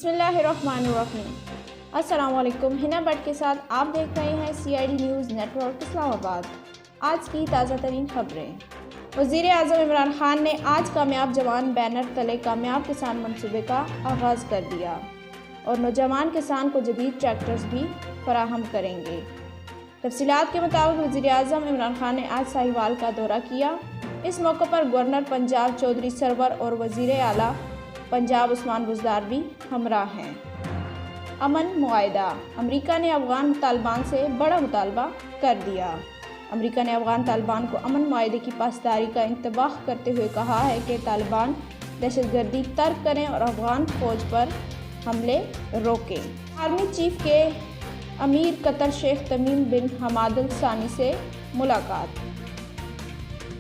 बिस्मिल्लाहिर्रहमानिर्रहीम। अस्सलाम वालेकुम। हिना भट्ट के साथ आप देख रहे हैं CID न्यूज़ नेटवर्क इस्लामाबाद। आज की ताज़ा तरीन खबरें। वज़ीर आज़म इमरान खान ने आज कामयाब जवान बैनर तले कामयाब किसान मंसूबे का आगाज़ कर दिया और नौजवान किसान को जदीद ट्रैक्टर्स भी फराहम करेंगे। तफसीलात के मुताबिक वज़ीर आज़म इमरान खान ने आज साहिवाल का दौरा किया। इस मौके पर गवर्नर पंजाब चौधरी सरवर और वज़ीर आला पंजाब उस्मान बुज़दार भी हमराह हैं। अमन मुआहिदा। अमेरिका ने अफ़गान तालिबान से बड़ा मुतालबा कर दिया। अमेरिका ने अफ़गान तालिबान को अमन मुआहिदे की पासदारी का इंतबाह करते हुए कहा है कि तालिबान दहशतगर्दी तर्क करें और अफ़गान फ़ौज पर हमले रोकें। आर्मी चीफ के अमीर कतर शेख तमीम बिन हमाद अल सानी से मुलाकात,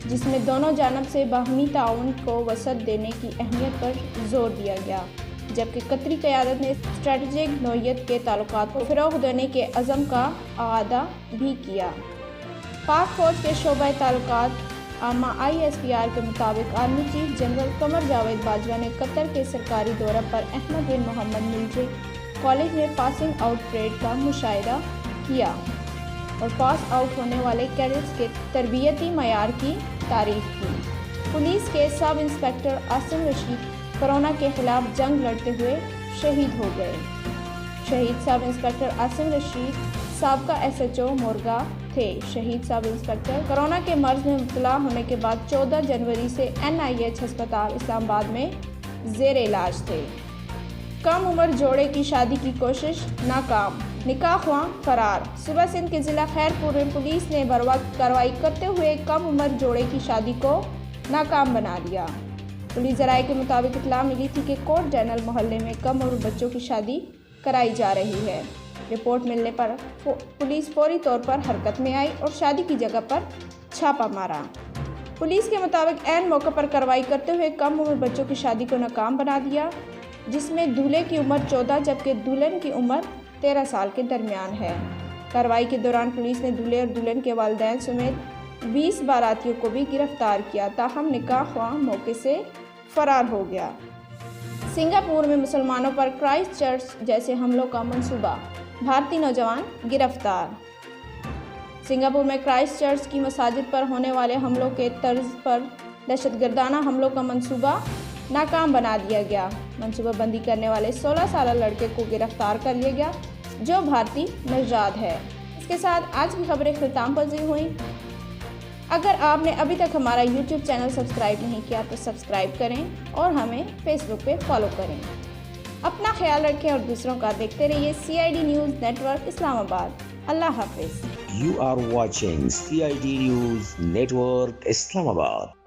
जिसमें दोनों जानब से बाहमी ताउन को वसअत देने की अहमियत पर जोर दिया गया, जबकि कतरी क़यादत ने स्ट्रेटजिक नौइयत के ताल्लुकात को फ़रोग़ देने के अज़म का आगादा भी किया। पाक फ़ौज के शोबा ताल्लुकात आमा ISPR के मुताबिक army chief general Qamar Javed Bajwa ने कतर के सरकारी दौरा पर अहमद बिन मोहम्मद मिलिट्री कॉलेज में पासिंग आउट परेड का मुशाहिदा किया और पास आउट होने वाले कैडेट्स के तरबियती मयार की तारीफ की। पुलिस के sub inspector Asim Rashid corona के खिलाफ जंग लड़ते हुए शहीद हो गए। शहीद सब इंस्पेक्टर आसिम रशीद साबका SHO मोरगा थे। शहीद सब इंस्पेक्टर कोरोना के मर्ज में मुब्तला होने के बाद 14 जनवरी से NIH अस्पताल इस्लामाबाद में ज़ेर इलाज थे। कम उम्र जोड़े की शादी की कोशिश नाकाम, निकाहवा फरार। सुबह सिंध के ज़िला खैरपुर में पुलिस ने बरवक्त कार्रवाई करते हुए कम उम्र जोड़े की शादी को नाकाम बना दिया। पुलिस ज़राए के मुताबिक इत्तला मिली थी कि कोट जनरल मोहल्ले में कम उम्र बच्चों की शादी कराई जा रही है। रिपोर्ट मिलने पर पुलिस फौरी तौर पर हरकत में आई और शादी की जगह पर छापा मारा। पुलिस के मुताबिक ऐन मौके पर कार्रवाई करते हुए कम उम्र बच्चों की शादी को नाकाम बना दिया, जिसमें दूल्हे की उम्र 14 जबकि दुल्हन की उम्र 13 साल के दरमियान है। कार्रवाई के दौरान पुलिस ने दूल्हे और दुल्हन के वालिदैन समेत 20 बारातियों को भी गिरफ्तार किया, ताहम निकाहवा मौके से फरार हो गया। सिंगापुर में मुसलमानों पर क्राइस्ट चर्च जैसे हमलों का मंसूबा, भारतीय नौजवान गिरफ्तार। सिंगापुर में क्राइस्ट चर्च की मसाजिद पर होने वाले हमलों के तर्ज पर दहशतगर्दाना हमलों का मंसूबा नाकाम बना दिया गया। मंसूबाबंदी करने वाले 16 साल लड़के को गिरफ्तार कर लिया गया, जो भारतीय नौजाद है। इसके साथ आज की खबरें ख़िताम पज़ीर हुई। अगर आपने अभी तक हमारा YouTube चैनल सब्सक्राइब नहीं किया तो सब्सक्राइब करें और हमें Facebook पे फॉलो करें। अपना ख्याल रखें और दूसरों का देखते रहिए CID न्यूज़ नेटवर्क इस्लामाबाद। अल्लाह हाफिज़। You are watching CID News Network Islamabad.